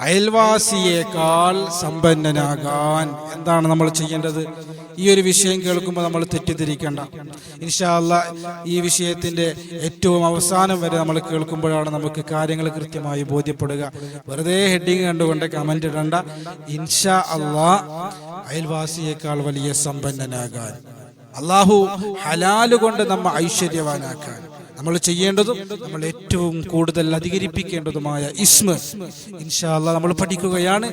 അയൽവാസിയേക്കാൾ സമ്പന്നനാകാൻ എന്താണ് നമ്മൾ ചെയ്യേണ്ടത്? ഈ ഒരു വിഷയം കേൾക്കുമ്പോൾ നമ്മൾ തെറ്റിദ്ധരിക്കേണ്ട. ഇൻഷാ അല്ലാഹ് ഈ വിഷയത്തിന്റെ ഏറ്റവും അവസാനം വരെ നമ്മൾ കേൾക്കുമ്പോഴാണ് നമുക്ക് കാര്യങ്ങൾ കൃത്യമായി ബോധ്യപ്പെടുക. വെറുതെ ഹെഡിങ് കണ്ടുകൊണ്ട് കമന്റ് ഇടണ്ട. ഇൻഷാ അല്ലാഹ് അയൽവാസിയേക്കാൾ വലിയ സമ്പന്നനാകാൻ, അള്ളാഹു ഹലാല് കൊണ്ട് നമ്മെ ഐശ്വര്യവാനാക്കാൻ നമ്മൾ ചെയ്യേണ്ടതും നമ്മൾ ഏറ്റവും കൂടുതൽ അധികരിപ്പിക്കേണ്ടതുമായ ഇസ്മ ഇൻഷാ അല്ലാഹ് നമ്മൾ പഠിക്കുകയാണ്.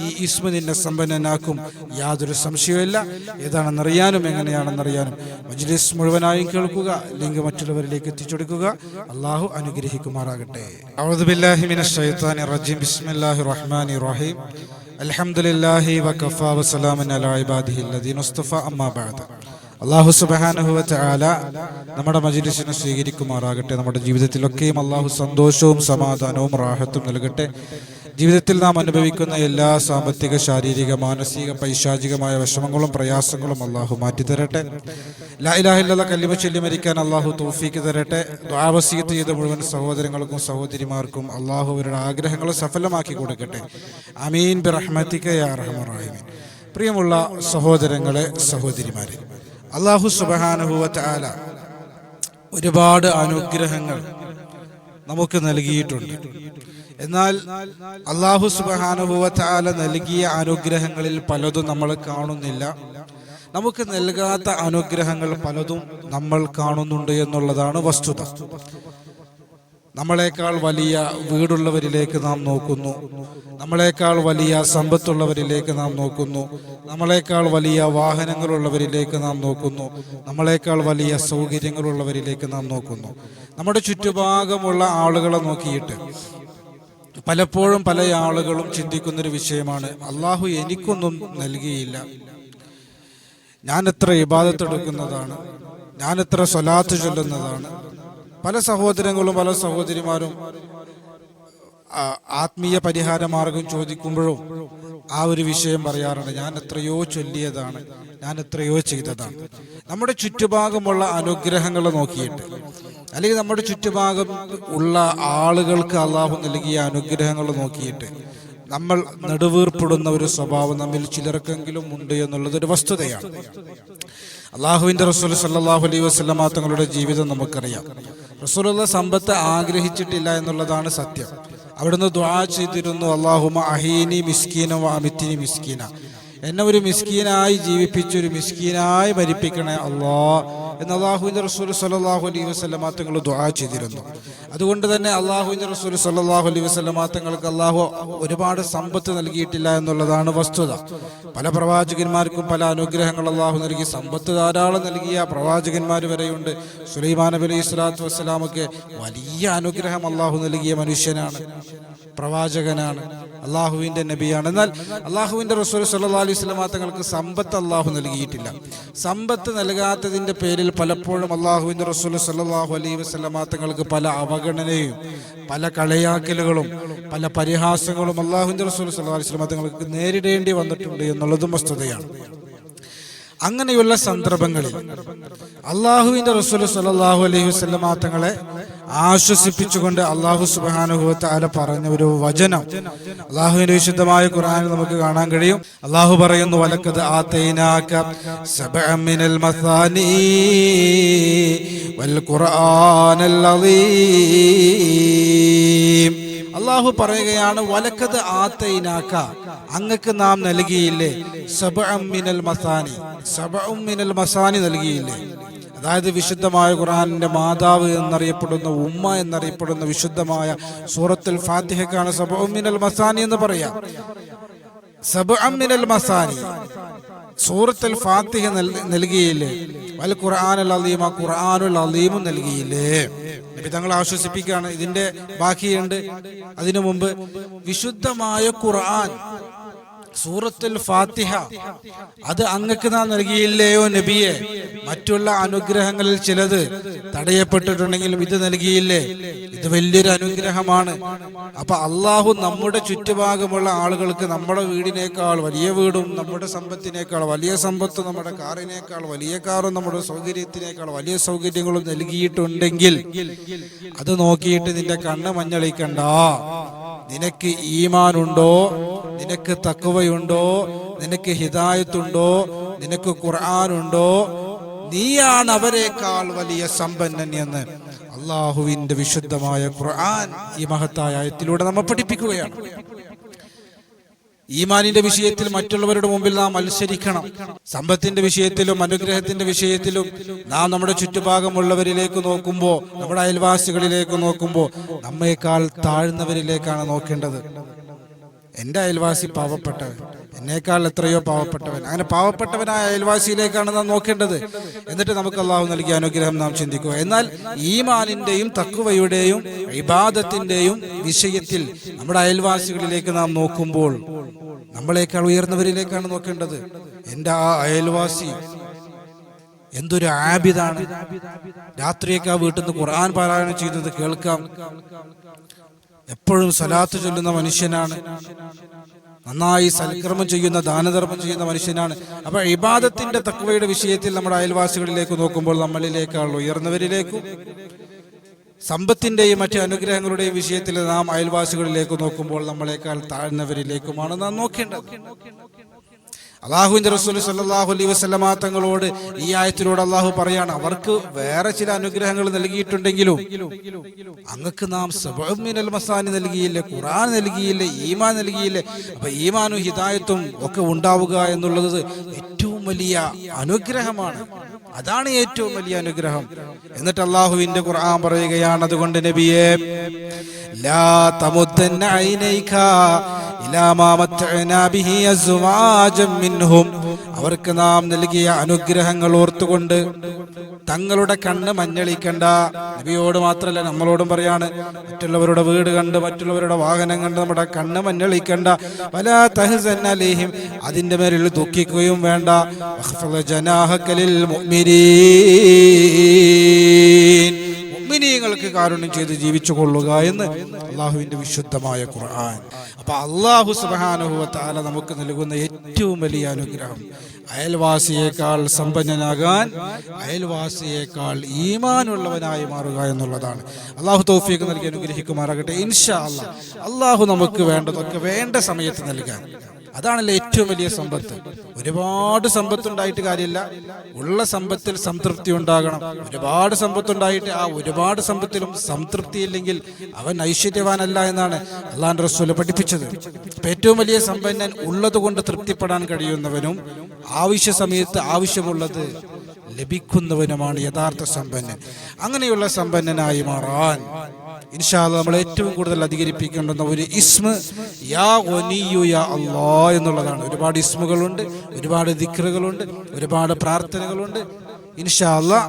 ഈ ഇസ്മ നിന്നെ സമ്പന്നനാക്കും, യാതൊരു സംശയവുമില്ല. ഏതാണെന്നറിയാനും എങ്ങനെയാണെന്നറിയാനും മജ്ലിസ് മുഴുവനായും കേൾക്കുക, ലിങ്ക് മറ്റുള്ളവരിലേക്ക് എത്തിച്ചു കൊടുക്കുക. അള്ളാഹു അനുഗ്രഹിക്കുമാറാകട്ടെ. അഊദു ബില്ലാഹി മിനശ് ശൈത്വാനിർ റജീം. ബിസ്മില്ലാഹിർ റഹ്മാനിർ റഹീം. അൽഹംദുലില്ലാഹി വകഫാ വസലാമുൻ അലാ ഇബാദിഹില്ലദീന മുസ്തഫ. അമ്മാ ബഅദ്. അല്ലാഹു സുബ്ഹാനഹു വ തആല നമ്മുടെ മജ്ലിസിനെ സ്വീകരിക്കുമാറാകട്ടെ. നമ്മുടെ ജീവിതത്തിലൊക്കെയും അല്ലാഹു സന്തോഷവും സമാധാനവും റാഹത്തും നൽകട്ടെ. ജീവിതത്തിൽ നാം അനുഭവിക്കുന്ന എല്ലാ സാമ്പത്തിക, ശാരീരിക, മാനസിക, പൈശാചികമായ വിഷമങ്ങളും പ്രയാസങ്ങളും അല്ലാഹു മാറ്റിത്തരട്ടെ. ലാ ഇലാഹ ഇല്ലല്ലാഹ് കലിമ ചൊല്ലി മരിക്കാൻ അല്ലാഹു തൗഫീക്ക് തരട്ടെ. ദുആ വസിയത്ത് ചെയ്ത മുഴുവൻ സഹോദരങ്ങൾക്കും സഹോദരിമാർക്കും അല്ലാഹു അവരുടെ ആഗ്രഹങ്ങൾ സഫലമാക്കി കൊടുക്കട്ടെ. ആമീൻ ബിറഹ്മതിക യാ അർഹമർ റഹീമീൻ. പ്രിയമുള്ള സഹോദരങ്ങളെ, സഹോദരിമാരെ, അല്ലാഹു സുബ്ഹാനഹു വ തആല ഒരുപാട് അനുഗ്രഹങ്ങൾ നമുക്ക് നൽകിയിട്ടുണ്ട്. എന്നാൽ അല്ലാഹു സുബ്ഹാനഹു വ തആല നൽകിയ അനുഗ്രഹങ്ങളിൽ പലതും നമ്മൾ കാണുന്നില്ല. നമുക്ക് നൽകാത്ത അനുഗ്രഹങ്ങൾ പലതും നമ്മൾ കാണുന്നുണ്ട് എന്നുള്ളതാണ് വസ്തുത. നമ്മളെക്കാൾ വലിയ വീടുള്ളവരിലേക്ക് നാം നോക്കുന്നു, നമ്മളെക്കാൾ വലിയ സമ്പത്തുള്ളവരിലേക്ക് നാം നോക്കുന്നു, നമ്മളെക്കാൾ വലിയ വാഹനങ്ങളുള്ളവരിലേക്ക് നാം നോക്കുന്നു, നമ്മളെക്കാൾ വലിയ സൗകര്യങ്ങളുള്ളവരിലേക്ക് നാം നോക്കുന്നു. നമ്മുടെ ചുറ്റുഭാഗമുള്ള ആളുകളെ നോക്കിയിട്ട് പലപ്പോഴും പല ആളുകളും ചിന്തിക്കുന്നൊരു വിഷയമാണ്, അള്ളാഹു എനിക്കൊന്നും നൽകിയില്ല, ഞാൻ എത്ര ഇബാദത്ത് എടുക്കുന്നതാണ്, ഞാൻ എത്ര സ്വലാത്ത് ചൊല്ലുന്നതാണ്. പല സഹോദരങ്ങളും പല സഹോദരിമാരും ആത്മീയ പരിഹാര മാർഗം ചോദിക്കുമ്പോഴും ആ ഒരു വിഷയം പറയാറുണ്ട്, ഞാൻ എത്രയോ ചൊല്ലിയതാണ്, ഞാൻ എത്രയോ ചെയ്തതാണ്. നമ്മുടെ ചുറ്റുഭാഗമുള്ള അനുഗ്രഹങ്ങൾ നോക്കിയിട്ട്, അല്ലെങ്കിൽ നമ്മുടെ ചുറ്റുഭാഗം ഉള്ള ആളുകൾക്ക് അള്ളാഹു നൽകിയ അനുഗ്രഹങ്ങൾ നോക്കിയിട്ട് നമ്മൾ നെടുവീർപ്പെടുന്ന ഒരു സ്വഭാവം നമ്മിൽ ചിലർക്കെങ്കിലും ഉണ്ട് എന്നുള്ളതൊരു വസ്തുതയാണ്. അള്ളാഹുവിന്റെ റസൂൽ സല്ലല്ലാഹു അലൈഹി വസല്ലമ തങ്ങളുടെ ജീവിതം നമുക്കറിയാം. റസൂലുള്ള സമ്പത്ത് ആഗ്രഹിച്ചിട്ടില്ല എന്നുള്ളതാണ് സത്യം. അവിടുന്ന് ദുആ ചെയ്തിരുന്നു, അല്ലാഹുമ്മ അഹീനി മിസ്കീന വ അമിത്നി മിസ്കീന, എന്നെ ഒരു മിസ്കീനായി ജീവിപ്പിച്ച് ഒരു മിസ്കീനായി മരിപ്പിക്കണേ അല്ലാ എന്ന് അള്ളാഹുവിന്റെ റസൂൽ സല്ലല്ലാഹു അലൈഹി വസല്ലമ തങ്ങൾ ദുആ ചെയ്തിരുന്നു. അതുകൊണ്ട് തന്നെ അള്ളാഹുവിന്റെ റസൂൽ സല്ലല്ലാഹു അലൈഹി വസല്ലമ തങ്ങൾക്ക് അള്ളാഹു ഒരുപാട് സമ്പത്ത് നൽകിയിട്ടില്ല എന്നുള്ളതാണ് വസ്തുത. പല പ്രവാചകന്മാർക്കും പല അനുഗ്രഹങ്ങൾ അള്ളാഹു നൽകി, സമ്പത്ത് ധാരാളം നൽകിയ പ്രവാചകന്മാർ വരെയുണ്ട്. സുലൈമാൻ നബി അലൈഹി സ്വലാത്തു വസ്സലാമൊക്കെ വലിയ അനുഗ്രഹം അള്ളാഹു നൽകിയ മനുഷ്യനാണ്, പ്രവാചകനാണ്, അള്ളാഹുവിന്റെ നബിയാണ്. എന്നാൽ അള്ളാഹുവിന്റെ റസൂൽ സല്ലല്ലാഹു അലൈഹി വസല്ലമ തങ്ങൾക്ക് സമ്പത്ത് അള്ളാഹു നൽകിയിട്ടില്ല. സമ്പത്ത് നൽകാത്തതിന്റെ പേരിൽ പലപ്പോഴും അള്ളാഹുവിന്റെ റസൂൽ സല്ലല്ലാഹു അലൈഹി വസല്ലമ തങ്ങൾക്ക് പല അവഗണനയും പല കളിയാക്കലുകളും പല പരിഹാസങ്ങളും അള്ളാഹുവിന്റെ റസൂൽ സല്ലല്ലാഹു അലൈഹി വസല്ലമ തങ്ങൾക്ക് നേരിടേണ്ടി വന്നിട്ടുണ്ട് എന്നുള്ളതും വസ്തുതയാണ്. അങ്ങനെയുള്ള സന്ദർഭങ്ങളിൽ അള്ളാഹുവിന്റെ റസൂൽ സല്ലല്ലാഹു അലൈഹി വസല്ലമ തങ്ങളെ ആശ്വസിപ്പിച്ചുകൊണ്ട് അള്ളാഹു സുബ്ഹാനഹു വ തആല പറഞ്ഞ ഒരു വചനം അള്ളാഹുവിന്റെ വിശുദ്ധമായ ഖുർആനിൽ നമുക്ക് കാണാൻ കഴിയും. അള്ളാഹു പറയുന്നു, വലഖദ് ആതൈനാക സബഅൻ മിനൽ മസാനി വൽ ഖുർആനൽ അളീം. അള്ളാഹു പറയുകയാണ്, വലഖദ് ആതൈനാക, അങ്ങക്ക് നാം നൽകിയില്ലേ, സബഅൻ മിനൽ മസാനി, സബഅൻ മിനൽ മസാനി നൽകിയില്ലേ. അതായത് വിശുദ്ധമായ ഖുർആനിന്റെ മാതാവ് എന്നറിയപ്പെടുന്ന, ഉമ്മ എന്നറിയപ്പെടുന്ന വിശുദ്ധമായ സൂറത്തുൽ ഫാത്തിഹയ്ക്കാണ് സബഅൻ മിനൽ മസാനി എന്ന് പറയാം. സബഅൻ മിനൽ മസാനി, സൂറത്തുൽ ഫാത്തിഹ നൽകിയില്ലേ, വൽ ഖുർആനുൽ അളീം, ഖുർആനുൽ അളീം നൽകിയില്ലേ. നബി തങ്ങൾ ആശ്വസിപ്പിക്കുകയാണ്. ഇതിന്റെ ബാക്കിയുണ്ട്. അതിനു മുമ്പ് വിശുദ്ധമായ ഖുർആൻ സൂറത്തുൽ ഫാത്തിഹ അത് അങ്ങക്ക് നാം നൽകിയില്ലയോ നബിയെ? മറ്റുള്ള അനുഗ്രഹങ്ങളിൽ ചിലത് തടയപ്പെട്ടിട്ടുണ്ടെങ്കിലും ഇത് നൽകിയില്ലേ? ഇത് വലിയൊരു അനുഗ്രഹമാണ്. അപ്പൊ അള്ളാഹു നമ്മുടെ ചുറ്റുഭാഗമുള്ള ആളുകൾക്ക് നമ്മുടെ വീടിനേക്കാൾ വലിയ വീടും, നമ്മുടെ സമ്പത്തിനേക്കാൾ വലിയ സമ്പത്തും, നമ്മുടെ കാറിനേക്കാൾ വലിയ കാറും, നമ്മുടെ സൗകര്യത്തിനേക്കാൾ വലിയ സൗകര്യങ്ങളും നൽകിയിട്ടുണ്ടെങ്കിൽ അത് നോക്കിയിട്ട് നിന്റെ കണ്ണ് മഞ്ഞളിക്കണ്ട, നിനക്ക് ഈമാനുണ്ടോ, നിനക്ക് തഖ്വയുണ്ടോ, നിനക്ക് ഹിദായത്തുണ്ടോ, നിനക്ക് ഖുർആനുണ്ടോ, നീയാണ് അവരെക്കാൾ വലിയ സമ്പന്നൻ എന്ന് അള്ളാഹുവിന്റെ വിശുദ്ധമായ ഖുർആൻ ഈ മഹത്തായ ആയത്തിലൂടെ നമ്മെ പഠിപ്പിക്കുകയാണ്. ഈമാനിന്റെ വിഷയത്തിൽ മറ്റുള്ളവരുടെ മുമ്പിൽ നാം മത്സരിക്കണം. സമ്പത്തിന്റെ വിഷയത്തിലും അനുഗ്രഹത്തിന്റെ വിഷയത്തിലും നാം നമ്മുടെ ചുറ്റുഭാഗമുള്ളവരിലേക്ക് നോക്കുമ്പോൾ, നമ്മുടെ അയൽവാസികളിലേക്ക് നോക്കുമ്പോൾ നമ്മേക്കാൾ താഴ്ന്നവരിലേക്കാണ് നോക്കേണ്ടത്. എൻ്റെ അയൽവാസി പാവപ്പെട്ടവൻ, എന്നേക്കാൾ എത്രയോ പാവപ്പെട്ടവൻ, അങ്ങനെ പാവപ്പെട്ടവനായ അയൽവാസിയിലേക്കാണ് നാം നോക്കേണ്ടത്. എന്നിട്ട് നമുക്ക് അള്ളാഹു നൽകിയ അനുഗ്രഹം നാം ചിന്തിക്കുക. എന്നാൽ ഈമാനിന്റെയും തഖ്വയുടെയും ഇബാദത്തിന്റെയും വിഷയത്തിൽ നമ്മുടെ അയൽവാസികളിലേക്ക് നാം നോക്കുമ്പോൾ നമ്മളെക്കാൾ ഉയർന്നവരിലേക്കാണ് നോക്കേണ്ടത്. എൻ്റെ ആ അയൽവാസി എന്തൊരു ആബിദാണ്, രാത്രിയൊക്കെ ആ വീട്ടിൽ നിന്ന് ഖുർആൻ പാരായണം ചെയ്യുന്നത് കേൾക്കാം, എപ്പോഴും സ്വലാത്ത് ചൊല്ലുന്ന മനുഷ്യനാണ്, നന്നായി സൽക്കർമ്മം ചെയ്യുന്ന, ദാനധർമ്മം ചെയ്യുന്ന മനുഷ്യനാണ്. അപ്പൊ ഇബാദത്തിന്റെ തഖ്വയുടെ വിഷയത്തിൽ നമ്മുടെ അയൽവാസികളിലേക്ക് നോക്കുമ്പോൾ നമ്മളിലേക്കാൾ ഉയർന്നവരിലേക്കും, സമ്പത്തിന്റെയും മറ്റ് അനുഗ്രഹങ്ങളുടെയും വിഷയത്തിൽ നാം അയൽവാസികളിലേക്ക് നോക്കുമ്പോൾ നമ്മളെക്കാൾ താഴ്ന്നവരിലേക്കുമാണ് നാം നോക്കേണ്ടത്. അള്ളാഹുവിന്റെ റസൂൽ സല്ലല്ലാഹു അലൈഹി വസല്ലമ തങ്ങളോട് ഈ ആയത്തിലൂടെ അള്ളാഹു പറയാണ്, അവർക്ക് വേറെ ചില അനുഗ്രഹങ്ങൾ നൽകിയിട്ടുണ്ടെങ്കിലും അങ്ങക്ക് നാം സബഉ മിനൽ മസാനി നൽകിയില്ലേ, ഖുർആൻ നൽകിയില്ലേ, ഈമാൻ നൽകിയില്ലേ. അപ്പൊ ഈമാനും ഹിദായത്തും ഒക്കെ ഉണ്ടാവുക എന്നുള്ളത് ഏറ്റവും വലിയ അനുഗ്രഹമാണ്. അതാണ് ഏറ്റവും വലിയ അനുഗ്രഹം. എന്നിട്ട് അള്ളാഹുവിന്റെ ഖുർആൻ പറയുകയാണ്, അതുകൊണ്ട് നബിയേ, ലാ തമുദ്ദന്ന ഐനൈക ഇലാ മാ മത്തഅനാ ബിഹി അസ്വാജൻ മിൻഹും, അവർക്ക് നാം നൽകിയ അനുഗ്രഹങ്ങൾ ഓർത്തുകൊണ്ട് തങ്ങളുടെ കണ്ണ് മഞ്ഞളിക്കണ്ട. നബിയോട് മാത്രമല്ല നമ്മളോടും പറയാണ്, മറ്റുള്ളവരുടെ വീട് കണ്ട്, മറ്റുള്ളവരുടെ വാഹനം കണ്ട് നമ്മുടെ കണ്ണ് മഞ്ഞളിക്കണ്ട. വലാ തഹ്സൻ അലൈഹിം, അതിന്റെ മേലിൽ ദുഃഖിക്കുകയും വേണ്ട. വഖ്ഫിദ് ജനാഹക ലിൽ മുഅ്മിനീൻ, മുഅ്മിനീങ്ങൾക്ക് കാരുണ്യം ചെയ്ത് ജീവിച്ചു കൊള്ളുക എന്ന് അള്ളാഹുവിന്റെ വിശുദ്ധമായ ഖുർആൻ. അപ്പൊ അള്ളാഹു സുബ്ഹാനഹു വ തആല നമുക്ക് നൽകുന്ന ഏറ്റവും വലിയ അനുഗ്രഹം അയൽവാസിയേക്കാൾ സമ്പന്നനാകാൻ, അയൽവാസിയേക്കാൾ ഈമാനുള്ളവനായി മാറുക എന്നുള്ളതാണ്. അള്ളാഹു തൗഫീഖ് നൽകി അനുഗ്രഹിക്കുമാറാകട്ടെ. ഇൻഷാ അല്ലാഹ് അള്ളാഹു നമുക്ക് വേണ്ടതൊക്കെ വേണ്ട സമയത്ത് നൽകാൻ, അതാണല്ലോ ഏറ്റവും വലിയ സമ്പത്ത്. ഒരുപാട് സമ്പത്തുണ്ടായിട്ട് കാര്യമില്ല, ഉള്ള സമ്പത്തിൽ സംതൃപ്തി ഉണ്ടാകണം. ഒരുപാട് സമ്പത്തുണ്ടായിട്ട് ആ ഒരുപാട് സമ്പത്തിലും സംതൃപ്തി ഇല്ലെങ്കിൽ അവൻ ഐശ്വര്യവാനല്ല എന്നാണ് അള്ളാഹുവിന്റെ റസൂൽ പഠിപ്പിച്ചത്. ഏറ്റവും വലിയ സമ്പന്നൻ ഉള്ളത് കൊണ്ട് തൃപ്തിപ്പെടാൻ കഴിയുന്നവനും ആവശ്യ സമയത്ത് ആവശ്യമുള്ളത് ലഭിക്കുന്നവനുമാണ് യഥാർത്ഥ സമ്പന്നൻ. അങ്ങനെയുള്ള സമ്പന്നനായി മാറാൻ ഇൻഷാ അല്ലാഹ് നമ്മൾ ഏറ്റവും കൂടുതൽ അധികരിപ്പിക്കേണ്ടുന്ന ഒരു ഇസ്മ യാ ഗനിയ്യു യാ അല്ലാഹ് എന്നുള്ളതാണ്. ഒരുപാട് ഇസ്മുകളുണ്ട്, ഒരുപാട് ദിക്റുകളുണ്ട്, ഒരുപാട് പ്രാർത്ഥനകളുണ്ട്. ഇൻഷാ അല്ലാഹ്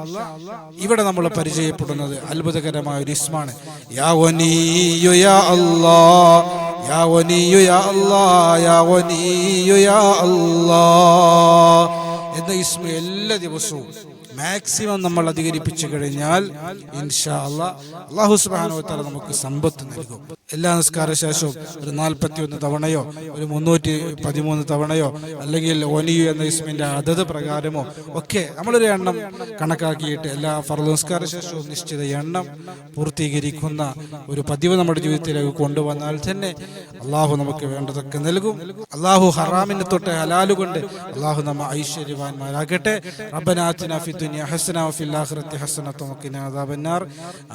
ഇവിടെ നമ്മൾ പരിചയപ്പെടുന്നത് അത്ഭുതകരമായ ഒരു ഇസ്മാണ് യാ ഗനിയ്യു യാ അല്ലാഹ്, യാ ഗനിയ്യു യാ അല്ലാഹ്, യാ ഗനിയ്യു യാ അല്ലാഹ് എന്ന ഇസ്മ എല്ലാ ദിവസവും മാക്സിമം നമ്മൾ അധികരിപ്പിച്ചു കഴിഞ്ഞാൽ ഇൻഷാ അല്ലാഹ് അല്ലാഹു സുബ്ഹാനഹു വ തആല നമുക്ക് സമ്പത്ത് നൽകും. എല്ലാ നിസ്കാര ശേഷവും ഒരു 41 തവണയോ ഒരു 313 തവണയോ അല്ലെങ്കിൽ ഒനിയു എന്ന ഇസ്മിന്റെ അതത് പ്രകാരമോ ഒക്കെ നമ്മളൊരു എണ്ണം കണക്കാക്കിയിട്ട് എല്ലാ ഫർദ് നിസ്കാര ശേഷവും നിശ്ചിത എണ്ണം പൂർത്തീകരിക്കുന്ന ഒരു പതിവ് നമ്മുടെ ജീവിതത്തിലേക്ക് കൊണ്ടുവന്നാൽ തന്നെ അള്ളാഹു നമുക്ക് വേണ്ടതൊക്കെ നൽകും. അള്ളാഹു ഹറാമിനെ തൊട്ട് ഹലാല് കൊണ്ട് അള്ളാഹു നമ്മെ ഐശ്വര്യവാന്മാരാകട്ടെ. റബ്ബനാ ആതിനാ ഫി ദുനിയ ഹസന വഫിൽ ആഖിറതി ഹസനത വഖിനാ അദാബന്നാർ.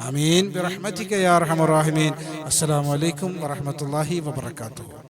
ആമീൻ ബിറഹ്മതിക യാ അർഹമർ റഹീമീൻ. അസ്സലാമു അലൈക്കും വറഹ്മത്തുള്ളാഹി വബറകാതുഹു.